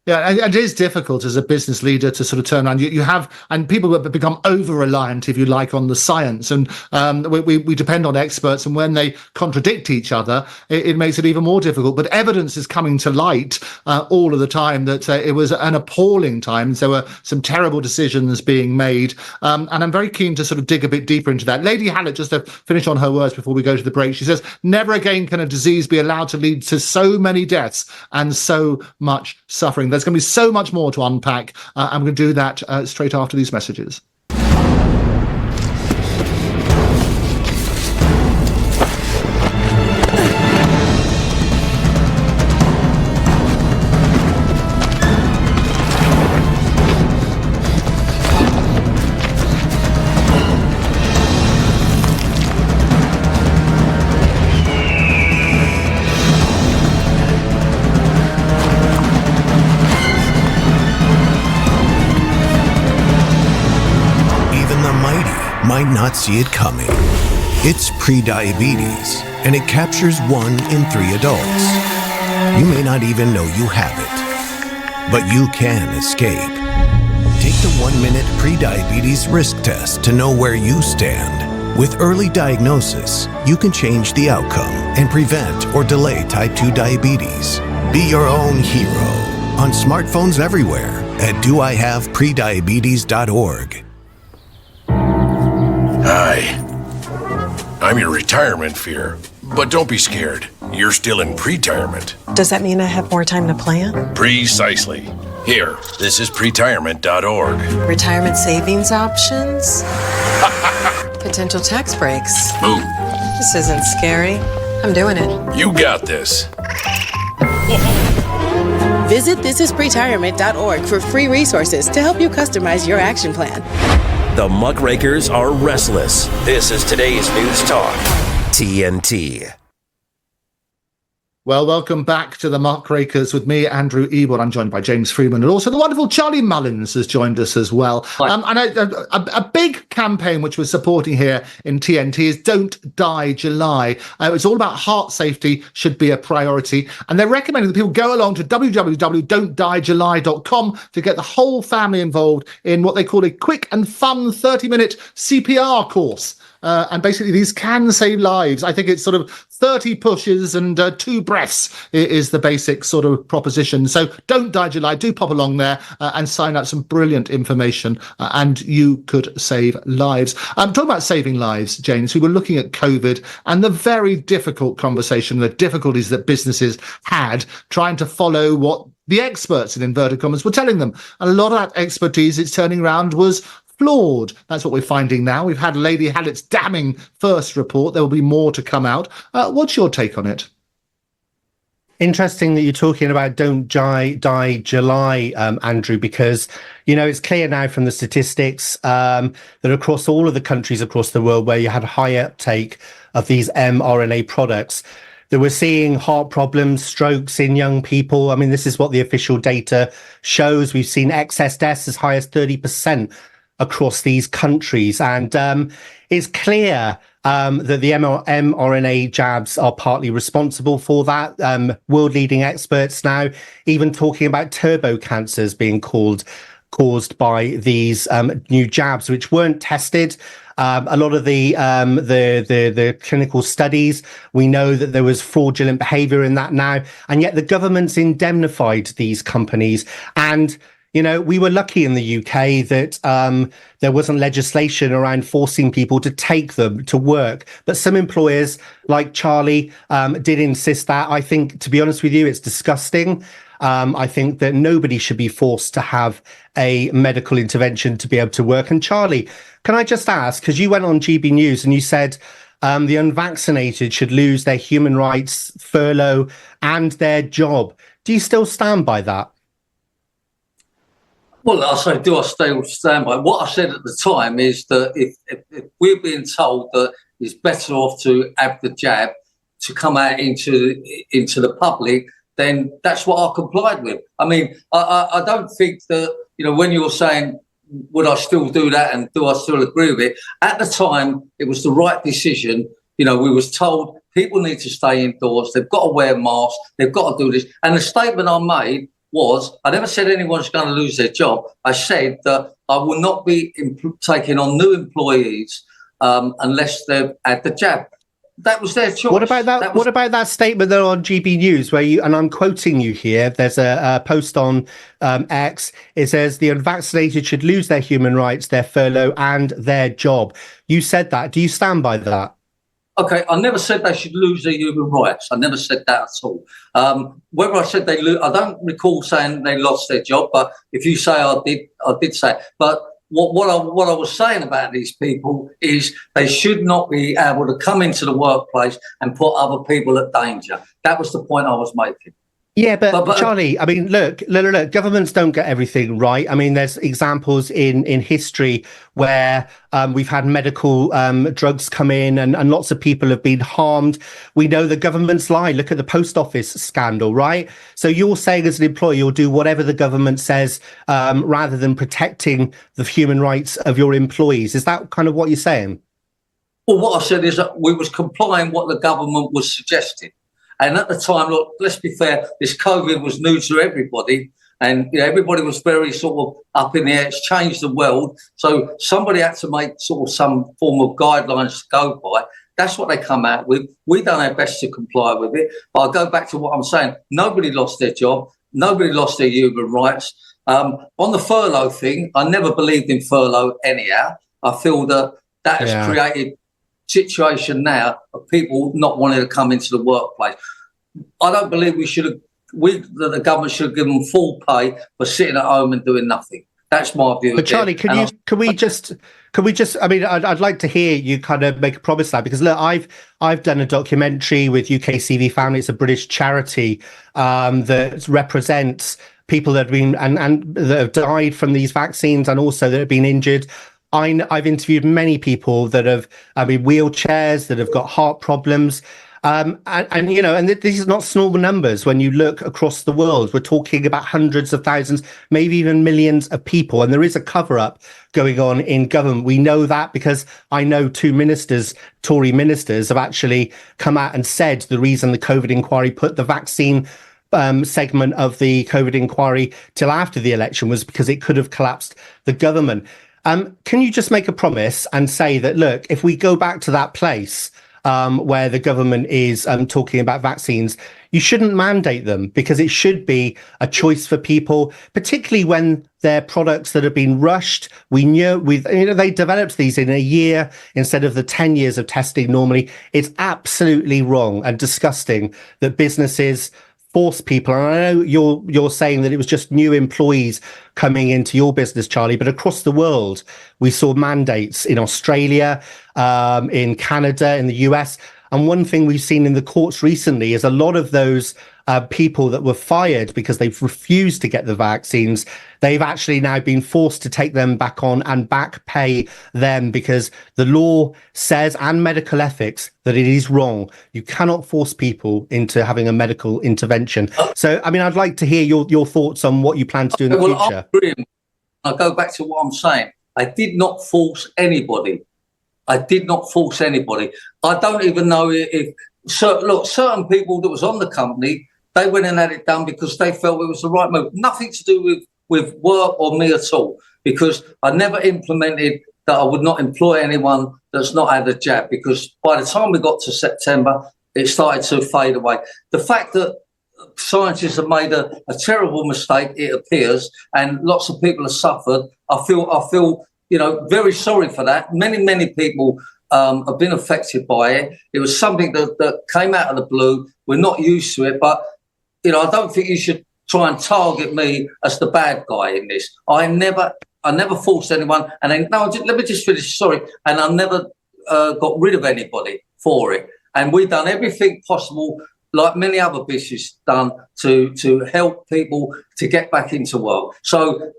Yeah, and it is difficult as a business leader to sort of turn around. You have, and people have become over-reliant, if you like, on the science, and we depend on experts, and when they contradict each other, it makes it even more difficult. But evidence is coming to light all of the time that it was an appalling time. There were some terrible decisions being made, and I'm very keen to sort of dig a bit deeper into that. Lady Hallett, just to finish on her words before we go to the break, she says, never again can a disease be allowed to lead to so many deaths and so much suffering. There's going to be so much more to unpack. I'm going to do that straight after these messages. Might not see it coming. It's prediabetes, and it captures 1 in 3 adults. You may not even know you have it, but you can escape. Take the 1-minute prediabetes risk test to know where you stand. With early diagnosis, you can change the outcome and prevent or delay type 2 diabetes. Be your own hero on smartphones everywhere at doihaveprediabetes.org. Hi. I'm your retirement fear, but don't be scared. You're still in pre-retirement. Does that mean I have more time to plan? Precisely. Here, this is pretirement.org. Retirement savings options? Potential tax breaks. Ooh. This isn't scary. I'm doing it. You got this. Visit thisispretirement.org for free resources to help you customize your action plan. The Muckrakers are restless. This is today's News Talk, TNT. Well, welcome back to the Muckrakers with me, Andrew Eborn. I'm joined by James Freeman, and also the wonderful Charlie Mullins has joined us as well. And a big campaign which we're supporting here in TNT is Don't Die July. It's all about heart safety should be a priority. And they're recommending that people go along to www.don'tdiejuly.com to get the whole family involved in what they call a quick and fun 30-minute CPR course. And basically these can save lives. I think it's sort of 30 pushes and 2 breaths is the basic sort of proposition. So Don't Die July, do pop along there and sign up. Some brilliant information and you could save lives. Talking about saving lives, James, we were looking at COVID and the very difficult conversation, the difficulties that businesses had trying to follow what the experts in inverted commas were telling them. And a lot of that expertise, it's turning around, was flawed. That's what we're finding now. We've had Lady Hallett's damning first report. There will be more to come out. What's your take on it? Interesting that you're talking about Don't Die July, Andrew, because, you know, it's clear now from the statistics that across all of the countries across the world where you had high uptake of these mRNA products, that we're seeing heart problems, strokes in young people. I mean, this is what the official data shows. We've seen excess deaths as high as 30% across these countries. And it's clear that the mRNA jabs are partly responsible for that. World-leading experts now even talking about turbo cancers being caused by these new jabs, which weren't tested. A lot of the clinical studies, we know that there was fraudulent behavior in that now, and yet the government's indemnified these companies. And you know, we were lucky in the UK that there wasn't legislation around forcing people to take them to work. But some employers, like Charlie, did insist that. I think, to be honest with you, it's disgusting. I think that nobody should be forced to have a medical intervention to be able to work. And Charlie, can I just ask, because you went on GB News and you said the unvaccinated should lose their human rights, furlough, and their job. Do you still stand by that? Well, I say, do I still stand by? What I said at the time is that if we're being told that it's better off to have the jab to come out into the public, then that's what I complied with. I mean, I don't think that, you know, when you're saying, would I still do that and do I still agree with it? At the time, it was the right decision. You know, we was told people need to stay indoors. They've got to wear masks. They've got to do this. And the statement I made was, I never said anyone's going to lose their job. I said that I will not be taking on new employees unless they've had the jab. That was their choice. What about that? What about that statement though on GB News, where you, and I'm quoting you here, there's a post on X. It says the unvaccinated should lose their human rights, their furlough, and their job. You said that. Do you stand by that? Okay, I never said they should lose their human rights. I never said that at all. Whether I said they lose, I don't recall saying they lost their job. But if you say I did say it. But what I was saying about these people is they should not be able to come into the workplace and put other people at danger. That was the point I was making. Yeah, but Charlie, I mean, look, governments don't get everything right. I mean, there's examples in history where we've had medical drugs come in and lots of people have been harmed. We know the governments lie. Look at the post office scandal, right? So you're saying as an employer, you'll do whatever the government says rather than protecting the human rights of your employees. Is that kind of what you're saying? Well, what I said is that we was complying what the government was suggesting. And at the time, look, let's be fair, this COVID was new to everybody. And everybody was very sort of up in the air. It's changed the world. So somebody had to make sort of some form of guidelines to go by. That's what they come out with. We done our best to comply with it. But I go back to what I'm saying. Nobody lost their job. Nobody lost their human rights. On the furlough thing, I never believed in furlough anyhow. I feel that has created situation now of people not wanting to come into the workplace. I don't believe the government should give them full pay for sitting at home and doing nothing. That's my view. But Charlie, can we just? I mean, I'd like to hear you kind of make a promise now, because look, I've done a documentary with UKCV Family. It's a British charity that represents people that have been and that have died from these vaccines, and also that have been injured. I've interviewed many people that have, wheelchairs, that have got heart problems. And these are not small numbers when you look across the world. We're talking about hundreds of thousands, maybe even millions of people. And there is a cover up going on in government. We know that because I know two ministers, Tory ministers, have actually come out and said the reason the COVID inquiry put the vaccine segment of the COVID inquiry till after the election was because it could have collapsed the government. Can you just make a promise and say that, look, if we go back to that place where the government is talking about vaccines, you shouldn't mandate them, because it should be a choice for people, particularly when they're products that have been rushed. We knew they developed these in a year instead of the 10 years of testing normally. It's absolutely wrong and disgusting that businesses force people, and I know you're saying that it was just new employees coming into your business, Charlie, but across the world we saw mandates in Australia, in Canada, in the US. And one thing we've seen in the courts recently is a lot of those people that were fired because they've refused to get the vaccines, they've actually now been forced to take them back on and back pay them, because the law says, and medical ethics, that it is wrong. You cannot force people into having a medical intervention. So, I'd like to hear your thoughts on what you plan to do in the future. I go back to what I'm saying. I did not force anybody. I don't even know if certain people that was on the company, they went and had it done because they felt it was the right move. Nothing to do with work or me at all, because I never implemented that I would not employ anyone that's not had a jab, because by the time we got to September, it started to fade away. The fact that scientists have made a terrible mistake, it appears, and lots of people have suffered, I feel very sorry for that. Many people have been affected by it. It was something that came out of the blue. We're not used to it, but I don't think you should try and target me as the bad guy in this. I never forced anyone, and then let me just finish. Sorry, and I never got rid of anybody for it. And we've done everything possible, like many other businesses done, to help people to get back into work. So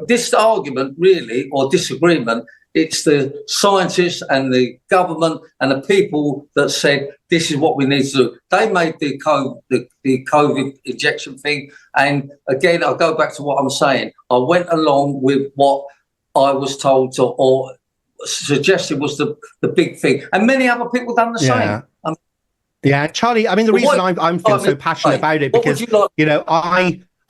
this argument really, or disagreement, it's the scientists and the government and the people that said this is what we need to do. They made the COVID injection thing. And again, I'll go back to what I'm saying. I went along with what I was told or suggested was the big thing. And many other people done the same. Yeah, Charlie, the reason I'm feeling so passionate about it, because,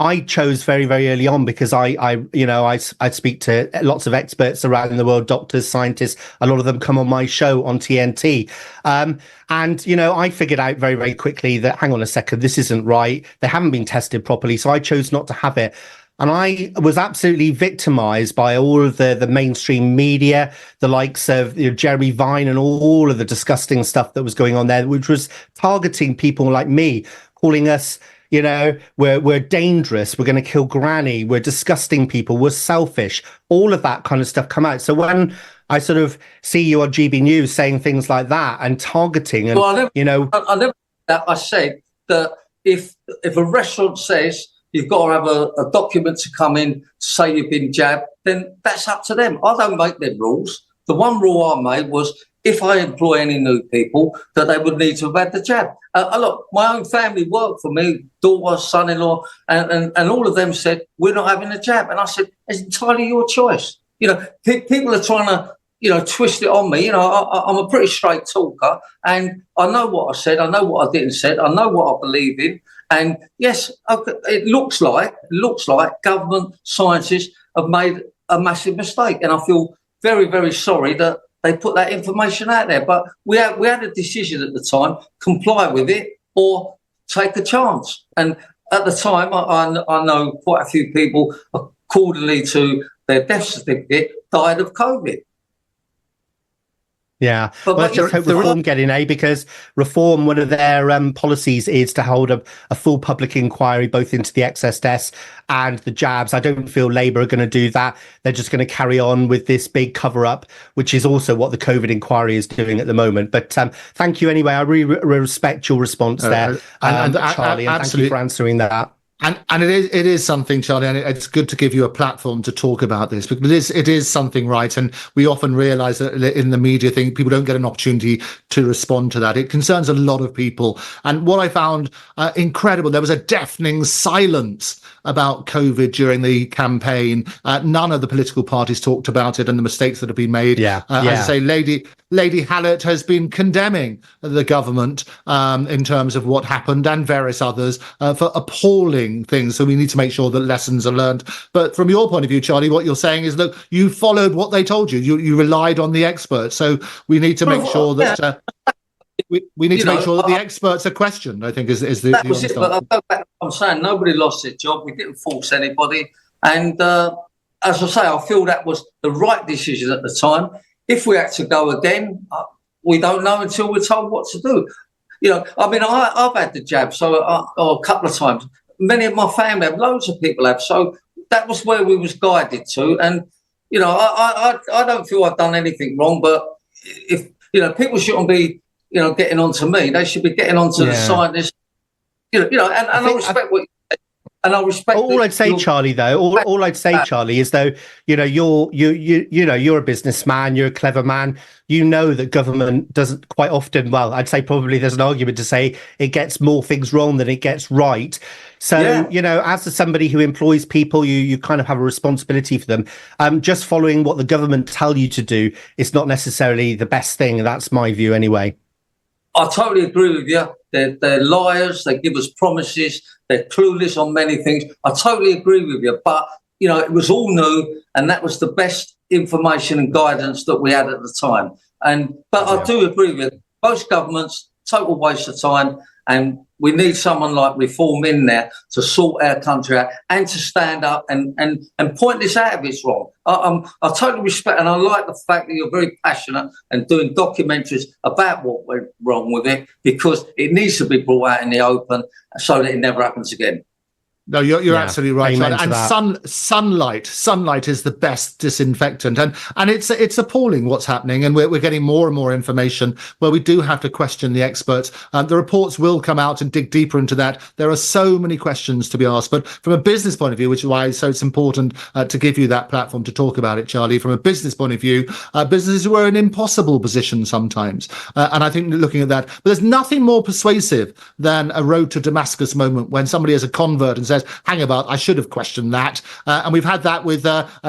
I chose very, very early on because I speak to lots of experts around the world, doctors, scientists. A lot of them come on my show on TNT. And, I figured out very, very quickly that, hang on a second, this isn't right. They haven't been tested properly. So I chose not to have it. And I was absolutely victimized by all of the mainstream media, the likes of Jeremy Vine and all of the disgusting stuff that was going on there, which was targeting people like me, calling us, we're dangerous, we're going to kill Granny, we're disgusting people, we're selfish, all of that kind of stuff come out. So when I sort of see you on GB News saying things like that and targeting, and I said that if a restaurant says you've got to have a document to come in to say you've been jabbed, then that's up to them. I don't make them rules. The one rule I made was if I employ any new people, that they would need to have had the jab. Look, my own family worked for me, daughter, son-in-law, and all of them said, we're not having a jab. And I said, it's entirely your choice. People are trying to, twist it on me. I'm a pretty straight talker, and I know what I said. I know what I didn't say. I know what I believe in. And yes, it looks like government scientists have made a massive mistake. And I feel very, very sorry that they put that information out there. But we had a decision at the time, comply with it or take a chance. And at the time, I know quite a few people, accordingly to their death certificate, died of COVID. Yeah, well, let's just hope Reform get in, because Reform, one of their policies is to hold a full public inquiry both into the excess deaths and the jabs. I don't feel Labour are going to do that. They're just going to carry on with this big cover-up, which is also what the COVID inquiry is doing at the moment. But thank you anyway. I really respect your response there, Charlie, and thank you for answering that. And it is something, Charlie, and it's good to give you a platform to talk about this, because it is something, right? And we often realise that in the media thing, people don't get an opportunity to respond to that. It concerns a lot of people. And what I found incredible, there was a deafening silence about COVID during the campaign. None of the political parties talked about it and the mistakes that have been made. As I say, Lady Hallett has been condemning the government in terms of what happened, and various others for appalling things. So we need to make sure that lessons are learned. But from your point of view, Charlie, what you're saying is, look, you followed what they told you. You relied on the experts. So we need to make sure that we need to make sure that the experts are questioned, I think, is the that was it. But I'll go back. I'm saying nobody lost their job. We didn't force anybody. And as I say, I feel that was the right decision at the time. If we had to go again, we don't know until we're told what to do. I've had the jab, so a couple of times. Many of my family have, loads of people have. So that was where we was guided to. And, I don't feel I've done anything wrong, but if, people shouldn't be, getting on to me. They should be getting on to the scientists, and I respect what you say. And I respect all I'd say, Charlie, though, all I'd say, Charlie, is though, you're a businessman, you're a clever man. You know that government doesn't quite often, well, I'd say probably there's an argument to say it gets more things wrong than it gets right. So, as somebody who employs people, you kind of have a responsibility for them. Just following what the government tell you to do is not necessarily the best thing. That's my view anyway. I totally agree with you. They're liars. They give us promises. They're clueless on many things. I totally agree with you. But, it was all new, and that was the best information and guidance that we had at the time. But I do agree with you. Most governments, total waste of time, and we need someone like Reform in there to sort our country out and to stand up and point this out if it's wrong. I totally respect, and I like the fact that you're very passionate and doing documentaries about what went wrong with it, because it needs to be brought out in the open so that it never happens again. No, you're absolutely right. And sunlight is the best disinfectant, and it's appalling what's happening, and we're getting more and more information where we do have to question the experts. The reports will come out and dig deeper into that. There are so many questions to be asked, but from a business point of view, which is why it's important to give you that platform to talk about it, Charlie. From a business point of view, businesses were in an impossible position sometimes, and I think looking at that, but there's nothing more persuasive than a road to Damascus moment when somebody has a convert and says, says, hang about, I should have questioned that. And we've had that with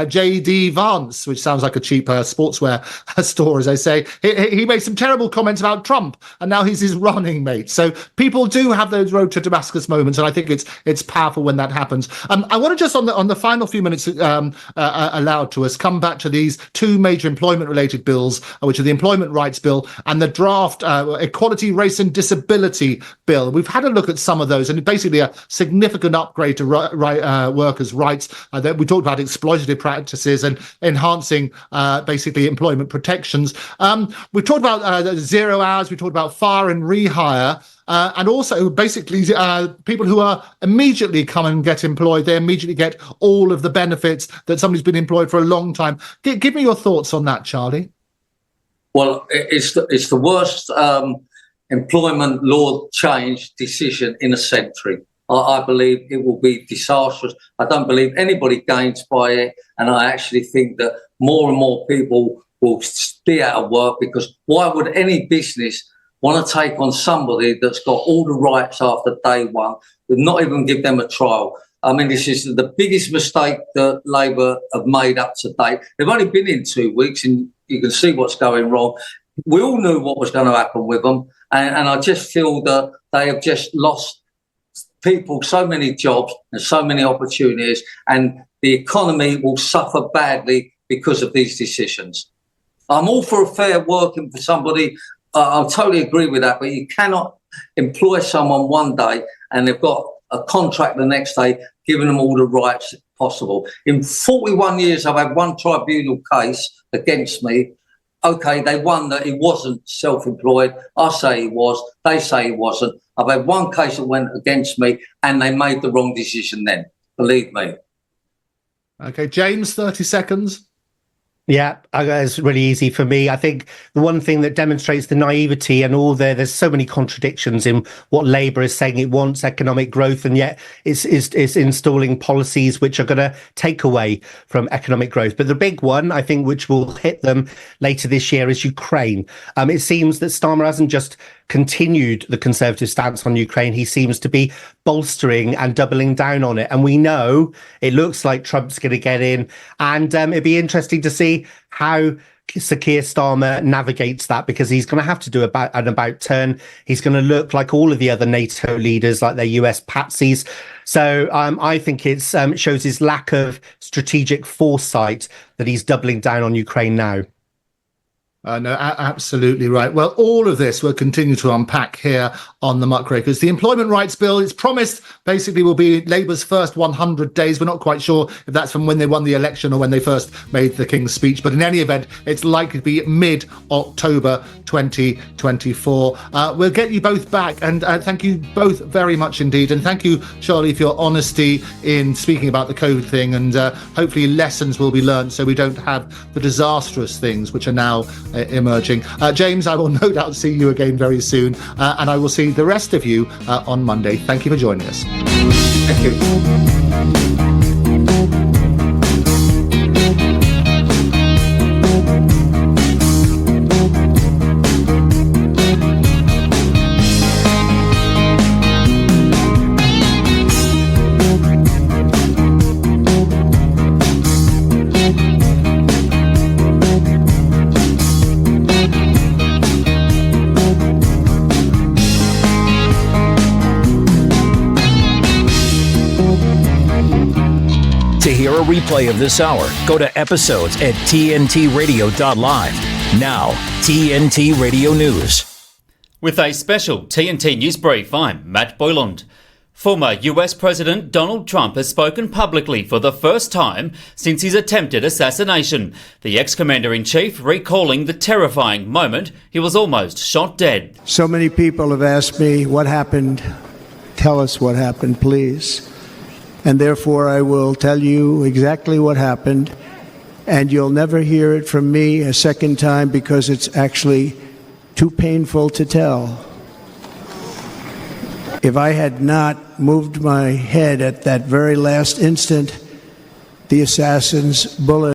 J.D. Vance, which sounds like a cheap sportswear store, as they say. He made some terrible comments about Trump, and now he's his running mate. So people do have those road to Damascus moments, and I think it's powerful when that happens. I want to just, on the final few minutes allowed to us, come back to these two major employment-related bills, which are the Employment Rights Bill and the draft Equality, Race and Disability Bill. We've had a look at some of those, and basically a significant upgrade to workers' rights. We talked about exploitative practices and enhancing basically employment protections. We talked about 0 hours. We talked about fire and rehire. And also, basically, people who are immediately come and get employed, they immediately get all of the benefits that somebody's been employed for a long time. Give me your thoughts on that, Charlie. Well, it's the worst employment law change decision in a century. I believe it will be disastrous. I don't believe anybody gains by it. And I actually think that more and more people will be out of work, because why would any business want to take on somebody that's got all the rights after day one, would not even give them a trial? I mean, this is the biggest mistake that Labour have made up to date. They've only been in 2 weeks, and you can see what's going wrong. We all knew what was going to happen with them. And I just feel that they have just lost people so many jobs and so many opportunities, and the economy will suffer badly because of these decisions. I'm all for a fair working for somebody. I totally agree with that, but you cannot employ someone one day and they've got a contract the next day, giving them all the rights possible. In 41 years, I've had one tribunal case against me. Okay, they won that he wasn't self-employed. I say he was. They say he wasn't. I've had one case that went against me, and they made the wrong decision then. Believe me. Okay, James, 30 seconds. Yeah, it's really easy for me. I think the one thing that demonstrates the naivety and there's so many contradictions in what Labour is saying it wants economic growth, and yet it's installing policies which are going to take away from economic growth. But the big one, I think, which will hit them later this year is Ukraine. It seems that Starmer hasn't just continued the Conservative stance on Ukraine. He seems to be bolstering and doubling down on it. And we know it looks like Trump's going to get in. And it'd be interesting to see how Sir Keir Starmer navigates that, because he's going to have to do an about turn. He's going to look like all of the other NATO leaders, like their US patsies. So I think it shows his lack of strategic foresight that he's doubling down on Ukraine now. No, absolutely right. Well, all of this we'll continue to unpack here on the Muckrakers. The Employment Rights Bill, it's promised, basically will be Labour's first 100 days. We're not quite sure if that's from when they won the election or when they first made the King's Speech. But in any event, it's likely to be mid-October 2024. We'll get you both back. And thank you both very much indeed. And thank you, Charlie, for your honesty in speaking about the COVID thing. And hopefully lessons will be learned so we don't have the disastrous things which are now emerging. James, I will no doubt see you again very soon, and I will see the rest of you on Monday. Thank you for joining us. Thank you. To hear a replay of this hour, go to episodes at tntradio.live. Now, TNT Radio News. With a special TNT News Brief, I'm Matt Boyland. Former US President Donald Trump has spoken publicly for the first time since his attempted assassination. The ex-commander-in-chief recalling the terrifying moment he was almost shot dead. So many people have asked me, what happened? Tell us what happened, please. And therefore, I will tell you exactly what happened, and you'll never hear it from me a second time because it's actually too painful to tell. If I had not moved my head at that very last instant, the assassin's bullet